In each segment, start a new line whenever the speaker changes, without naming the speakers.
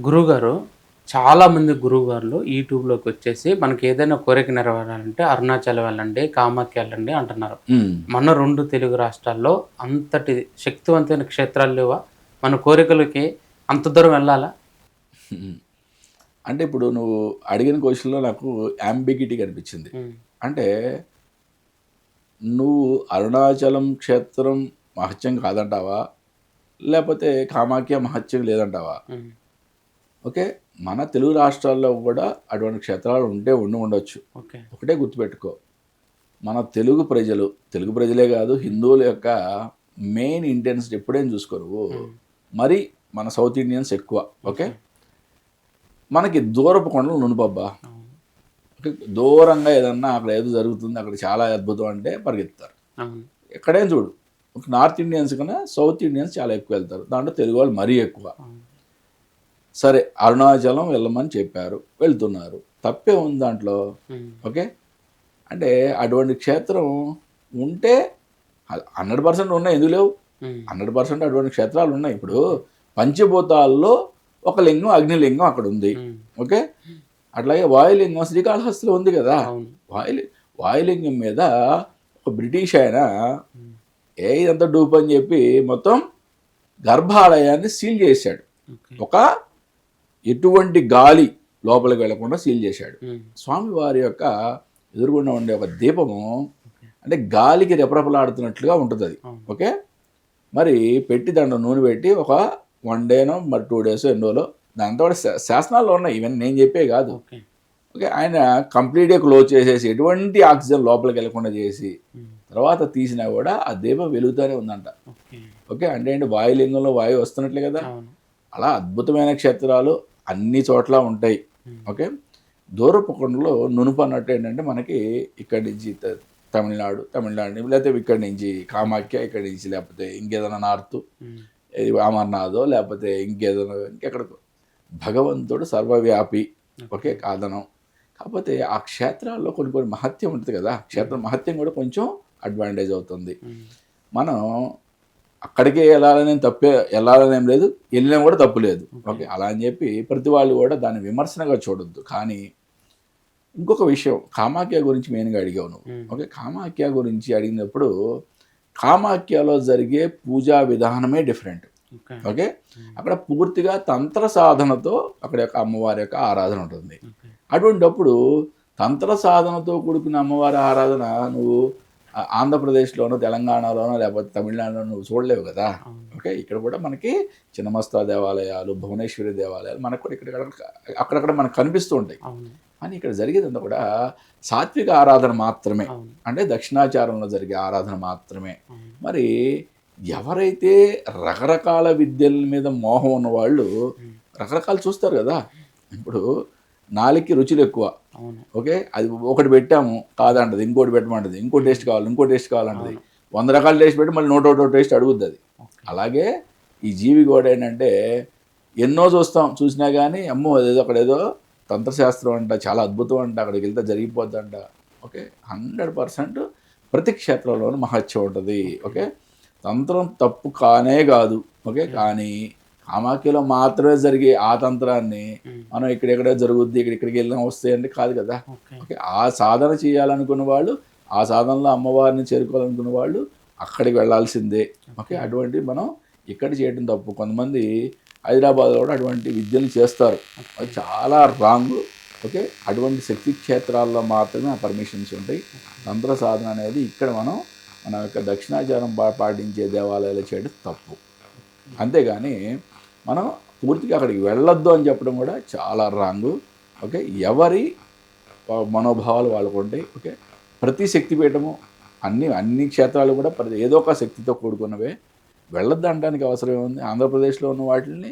గురువుగారు చాలామంది గురువుగారులు యూట్యూబ్‌లోకి వచ్చేసి మనకి ఏదైనా కోరిక నెరవేరాలంటే అరుణాచలం వెళ్ళండి, కామాఖ్య వెళ్ళండి అంటున్నారు.
హ్మ్.
మన 2 తెలుగు రాష్ట్రాల్లో అంతటి శక్తివంతమైన క్షేత్రాలు లేవా? మన కోరికలకి అంత దూరం వెళ్ళాలా?
హ్మ్. అంటే ఇప్పుడు నువ్వు అడిగిన క్వెషన్‌లో నాకు యాంబిగ్యూటీ కనిపించింది.
హ్మ్.
అంటే నువ్వు అరుణాచలం క్షేత్రం మహత్యం కాదంటావా? లేపోతే కామాఖ్య మహత్యం లేదంటావా?
హ్మ్.
ఓకే. మన తెలుగు రాష్ట్రాల్లో కూడా అటువంటి క్షేత్రాలు ఉండి ఉండొచ్చు.
ఓకే.
ఒకటే గుర్తుపెట్టుకో. మన తెలుగు ప్రజలే కాదు హిందువుల యొక్క మెయిన్ ఇంటెన్సిటీ ఎప్పుడైనా చూసుకో నువ్వు.
హ్మ్.
మరి మన సౌత్ ఇండియన్స్ ఎక్కువ. ఓకే.
ఓకే.
మనకి దూరపు కొండలు నునుపబ్బా.
అవును.
ఓకే. దూరంగా ఏదన్నా అక్కడ ఏదో జరుగుతుంది. అక్కడ చాలా అద్భుతం అంటే పరిగెత్తుతారు.
అవును.
ఎక్కడైనా చూడు. ఒక నార్త్ ఇండియన్స్ కన్నా సౌత్ ఇండియన్స్ చాలా ఎక్కువ వెళ్తారు. దాంట్లో తెలుగు వాళ్ళు మరీ ఎక్కువ.
అవును.
సరే అరుణాచలం వెళ్ళమని చెప్పారు. వెళ్తున్నారు. తప్పే ఉంది దాంట్లో.
హ్మ్.
ఓకే. అంటే అటువంటి క్షేత్రం ఉంటే 100% ఉన్నాయి. ఎందుకు లేవు?
హ్మ్.
100% అటువంటి క్షేత్రాలు ఉన్నాయి. ఇప్పుడు
ఓకే.
పంచభూతాల్లో ఒక లింగం అగ్నిలింగం అక్కడ ఉంది.
హ్మ్.
ఓకే. అట్లాగే వాయులింగం శ్రీకాళహస్తిలో ఉంది కదా!
అవును.
వాయులి వాయులింగం మీద ఒక బ్రిటిష్ ఆయన
హ్మ్.
ఇదంతా డూప్ అని చెప్పి మొత్తం గర్భాలయాన్ని సీల్ చేశాడు.
ఓకే.
ఒక ఎటువంటి గాలి లోపలికి వెళ్లకుండా సీల్ చేశాడు.
హ్మ్.
స్వామివారి యొక్క ఎదురుగుండా ఉండే ఒక దీపము
ఓకే.
అంటే గాలికి రెపరెపలాడుతున్నట్లుగా ఉంటదది.
అవును.
ఓకే. మరి పెట్టి దాంట్లో నూనె పెట్టి ఒక 1 డేనో మరి 2 డేసో ఎన్ని రోజులో దాంతో కూడా శాసనాల్లో ఉన్నాయి. ఇవన్నీ నేను చెప్పేవి కాదు.
ఓకే.
ఓకే. ఆయన కంప్లీట్‌గా క్లోజ్ చేసేసి ఎటువంటి ఆక్సిజన్ లోపలికి వెళ్ళకుండా చేసి
హ్మ్.
తర్వాత తీసినా కూడా ఆ దీపం వెలుగుతూనే ఉందంట.
ఓకే.
ఓకే. అంటే ఏంటి వాయులింగంలో వాయువు వస్తున్నట్లే కదా!
అవును.
అలా అద్భుతమైన క్షేత్రాలు అన్ని చోట్ల ఉంటాయి.
హ్మ్.
ఓకే. దూరపు కొండలో నునుపు అన్నట్టు ఏంటంటే మనకి ఇక్కడి నుంచి తమిళనాడు లేకపోతే ఇక్కడి నుంచి కామాఖ్య, ఇక్కడి నుంచి లేకపోతే ఇంకేదైనా నార్త్
హ్మ్.
అమర్నాథో లేకపోతే ఇంకేదైనా ఇంకెక్కడికో భగవంతుడు సర్వవ్యాపి. ఓకే.
ఓకే.
కాదనం. కాకపోతే ఆ క్షేత్రాల్లో కొన్ని కొన్ని మహత్యం ఉంటుంది కదా! క్షేత్ర
హ్మ్.
మహత్యం కూడా కొంచెం అడ్వాంటేజ్ అవుతుంది.
హ్మ్.
మనం అక్కడికే ఎళ్ళాలనేం లేదు. ఎళ్ళినా కూడా తప్పు లేదు.
ఓకే.
ఓకే. అలా అని చెప్పి ప్రతి వాళ్ళు కూడా దాన్ని విమర్శనగా చూడొద్దు. కానీ ఇంకొక విషయం కామాఖ్య గురించి మెయిన్‌గా అడిగావు నువ్వు.
హ్మ్.
ఓకే. కామాఖ్య గురించి అడిగినప్పుడు కామాఖ్యలో జరిగే పూజా విధానమే డిఫరెంట్.
ఓకే.
ఓకే.
హ్మ్.
అక్కడ పూర్తిగా తంత్ర సాధనతో అక్కడ యొక్క అమ్మవారి యొక్క ఆరాధన ఉంటుంది.
ఓకే.
అటువంటప్పుడు తంత్ర సాధనతో కూడుకున్న అమ్మవారి ఆరాధన నువ్వు ఆంధ్రప్రదేశ్‌లోనో, తెలంగాణలోనో లేకపోతే తమిళనాడులోనో నువ్వు చూడలేవు కదా!
అవును.
ఓకే. ఇక్కడ కూడా మనకి చిన్నమస్తా దేవాలయాలు, భువనేశ్వరి దేవాలయాలు మనకు కూడా అక్కడక్కడ మనకు కనిపిస్తూ ఉంటాయి.
అవును.
కానీ ఇక్కడ జరిగేదంతా కూడా సాత్విక ఆరాధన మాత్రమే.
అవును.
అంటే దక్షిణాచారంలో జరిగే ఆరాధన మాత్రమే.
అవును.
మరి ఎవరైతే రకరకాల విద్యల మీద మోహం ఉన్నవాళ్ళు
హ్మ్.
రకరకాలు చూస్తారు గదా! ఇప్పుడు నాలుకకి రుచులెక్కువ.
అవును.
ఓకే. అది ఒకటి పెట్టాము కాదంటది. ఇంకోటి పెట్టమంటది. ఇంకో
హ్మ్.
టేస్ట్ కావాలి, ఇంకో టేస్ట్ కావాలంటది.
అవును.
100 రకాల టేస్ట్ పెట్టి మళ్ళీ నూటొకటో టేస్ట్ అడుగుద్దది.
ఓకే.
అలాగే ఈ జీవి గూడా ఏంటంటే ఎన్నో చూస్తాం. చూసినా గానీ అమ్మో! అదేదో అక్కడేదో తంత్రశాస్త్రం అంట, చాలా అద్భుతం అంట, అక్కడికెళ్తే జరిగిపోద్దంట. ఓకే. 100% ప్రతి క్షేత్రంలోనూ మహత్యం ఉంటది.
ఓకే.
ఓకే. తంత్రం తప్పు కానే గాదు. ఓకే.
ఓకే.
కానీ కామాఖ్యలో మాత్రమే జరిగే ఆ తంత్రాన్ని
హ్మ్.
మనం ఇక్కడెక్కడో జరుగుద్ది, ఇక్కడికెళ్ళినా వస్తాయంటే కాదు కదా!
ఓకే.
ఓకే. ఆ సాధన చేయాలనుకున్న వాళ్ళు, ఆ సాధనలో అమ్మవారిని చేరుకోవాలనుకున్న వాళ్ళు అక్కడికి వెళ్ళాల్సిందే. ఓకే.
ఓకే.
అటువంటివి మనం ఇక్కడ చేయడం తప్పు. కొంతమంది హైదరాబాద్‌లో కూడా అటువంటి విద్యలు చేస్తారు.
ఓకే.
అది చాలా రాంగు. ఓకే. అటువంటి శక్తి క్షేత్రాల్లో మాత్రమే ఆ పర్మిషన్స్ ఉంటాయి.
ఓకే.
తంత్ర సాధన అనేది ఇక్కడ మన యొక్క దక్షిణాచారం పాటించే దేవాలయాలు చేయడం తప్పు.
ఓకే.
అంతేగాని మనం పూర్తిగా అక్కడికి వెళ్ళొద్దు అని చెప్పడం కూడా చాలా రాంగు. ఓకే. ఎవరి మనోభావాలు వాళ్ళకుంటాయి. ఓకే. ప్రతి శక్తిపీఠము అన్ని క్షేత్రాలు కూడా ఏదో ఒక శక్తితో కూడుకున్నవే. వెళ్ళొద్దనడానికి అవసరం ఏముంది? ఆంధ్రప్రదేశ్‌లో ఉన్న వాటిల్ని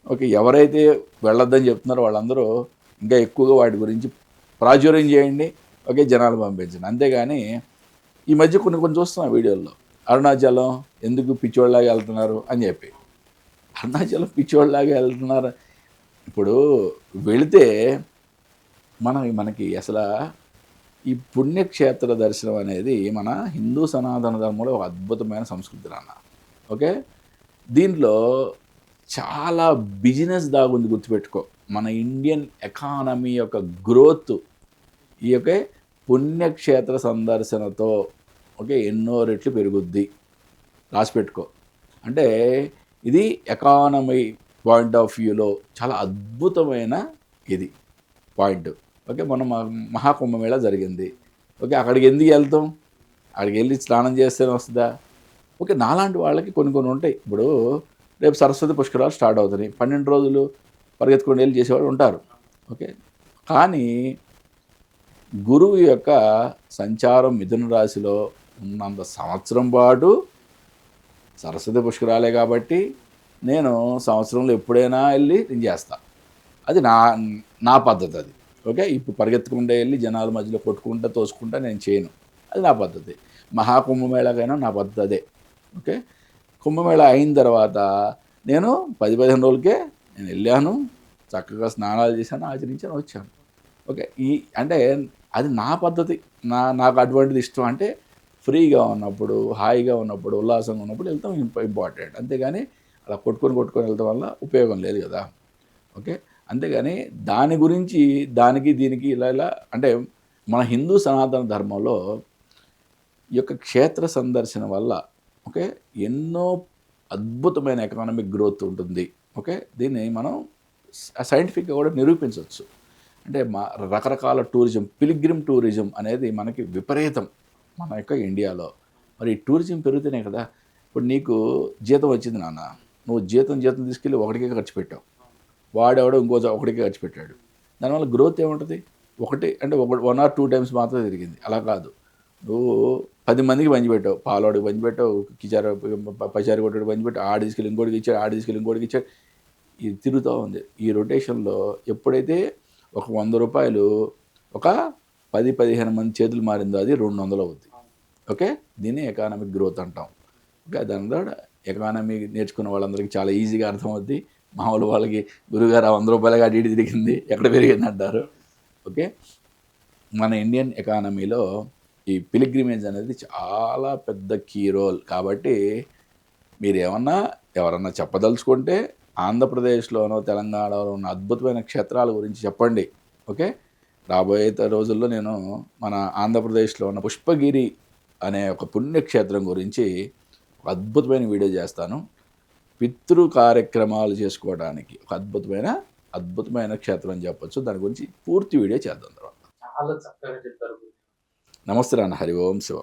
ఓకే. ఎవరైతే వెళ్ళొద్దని చెప్తున్నారో వాళ్ళందరూ ఇంకా ఎక్కువగా వాటి గురించి ప్రాచుర్యం చేయండి. ఓకే. జనాలకు పంపించండి. అంతేగాని ఈ మధ్య కొన్ని కొన్ని చూస్తున్నా వీడియోల్లో. అరుణాచలం ఎందుకు పిచ్చోళ్ళలాగా ఎళ్తున్నారు అని చెప్పి. అరుణాచలం పిచ్చోళ్ళలాగా ఎళ్తున్నారు. ఇప్పుడు వెళితే మనకి అసలా ఈ పుణ్యక్షేత్ర దర్శనం అనేది మన హిందూ సనాతన ధర్మంలో ఒక అద్భుతమైన సంస్కృతి నాన్న. ఓకే. దీంట్లో చాలా బిజినెస్ దాగుంది, గుర్తుపెట్టుకో. మన ఇండియన్ ఎకానమీ యొక్క గ్రోత్ ఈ యొక్క పుణ్యక్షేత్ర సందర్శనతో ఎన్నో రెట్లు పెరుగుద్ది. రాసిపెట్టుకో. అంటే ఇది ఎకానమీ పాయింట్ ఆఫ్ వ్యూలో చాలా అద్భుతమైన ఇది పాయింట్. మన మహాకుంభమేళ జరిగింది. అక్కడికి ఎందుకు వెళ్తాం? అక్కడికి వెళ్ళి స్నానం చేస్తేనే వస్తుందా? నాలాంటి వాళ్ళకి కొన్ని కొన్ని ఉంటాయి. ఇప్పుడు రేపు సరస్వతి పుష్కరాలు స్టార్ట్ అవుతున్నాయి. 12 రోజులు పరిగెత్తుకొని వెళ్ళి చేసేవాళ్ళు ఉంటారు. కానీ గురువు యొక్క సంచారం మిథున రాశిలో ఉన్నంత సంవత్సరం పాటు సరస్వతి పుష్కరాలే కాబట్టి నేను సంవత్సరంలో ఎప్పుడైనా వెళ్ళి నేను చేస్తాను. అది నా పద్ధతి అది. ఇప్పుడు పరిగెత్తుకుంటే వెళ్ళి జనాల మధ్యలో కొట్టుకుంటా తోసుకుంటా నేను చేయను. అది నా పద్ధతి. మహాకుంభమేళకైనా నా పద్ధతి అదే. కుంభమేళ అయిన తర్వాత నేను 10-15 రోజులకే నేను వెళ్ళాను, చక్కగా స్నానాలు చేశాను, ఆచరించాను, వచ్చాను. అంటే అది నా పద్ధతి. నాకు అటువంటిది ఇష్టం. అంటే ఫ్రీగా ఉన్నప్పుడు, హాయిగా ఉన్నప్పుడు, ఉల్లాసంగా ఉన్నప్పుడు వెళ్తాం ఇంపార్టెంట్. అంతేగాని అలా కొట్టుకొని వెళ్తాం వల్ల ఉపయోగం లేదు కదా. అంతేగాని దాని గురించి దానికి దీనికి ఇలా అంటే మన హిందూ సనాతన ధర్మంలో ఈ యొక్క క్షేత్ర సందర్శన వల్ల ఎన్నో అద్భుతమైన ఎకనామిక్ గ్రోత్ ఉంటుంది. దీన్ని మనం సైంటిఫిక్గా కూడా నిరూపించవచ్చు. అంటే రకరకాల టూరిజం, పిలిగ్రిమ్ టూరిజం అనేది మనకి విపరీతం మన యొక్క ఇండియాలో. మరి టూరిజం పెరుగుతూనే కదా. ఇప్పుడు నీకు జీతం వచ్చింది నాన్న, నువ్వు జీతం తీసుకెళ్ళి ఒకటికే ఖర్చు పెట్టావు, వాడెవడో ఒకటికే ఖర్చు పెట్టాడు. దానివల్ల గ్రోత్ ఏముంటుంది? అంటే 1 or 2 times మాత్రమే తిరిగింది. అలా కాదు, నువ్వు 10 మందికి పంచిపెట్టావు. పాలోడికి పంచిపెట్టావు, పచారి కొట్టడికి పంచిపెట్టావు, ఆడి తీసుకెళ్ళి ఇంకోటికి ఇచ్చాడు, ఆడి తీసుకెళ్ళి ఇంకోటికి ఇచ్చాడు. ఇది తిరుగుతూ ఉంది. ఈ రొటేషన్లో ఎప్పుడైతే ఒక 100 రూపాయలు ఒక 10-15 మంది చేతులు మారిందో అది 200 అవుద్ది. దీన్ని ఎకానమిక్ గ్రోత్ అంటాం. దాని ద్వారా ఎకానమీ నేర్చుకున్న వాళ్ళందరికీ చాలా ఈజీగా అర్థమవుద్ది. మామూలు వాళ్ళకి గురుగారు 100 రూపాయలుగా అటు ఇటు తిరిగింది, ఎక్కడ పెరిగింది అంటారు. మన ఇండియన్ ఎకానమీలో ఈ పిలిగ్రిమేజ్ అనేది చాలా పెద్ద కీ రోల్. కాబట్టి మీరు ఎవరన్నా చెప్పదలుచుకుంటే ఆంధ్రప్రదేశ్లోనో తెలంగాణలో ఉన్న అద్భుతమైన క్షేత్రాల గురించి చెప్పండి. రాబోయే రోజుల్లో నేను మన ఆంధ్రప్రదేశ్లో ఉన్న పుష్పగిరి అనే ఒక పుణ్యక్షేత్రం గురించి ఒక అద్భుతమైన వీడియో చేస్తాను. పితృ కార్యక్రమాలు చేసుకోవడానికి ఒక అద్భుతమైన క్షేత్రం అని చెప్పొచ్చు. దాని గురించి పూర్తి వీడియో చేద్దాం తర్వాత.
చాలా చక్కగా చెప్పారు.
నమస్తే నాన్న. హరి ఓం శివ.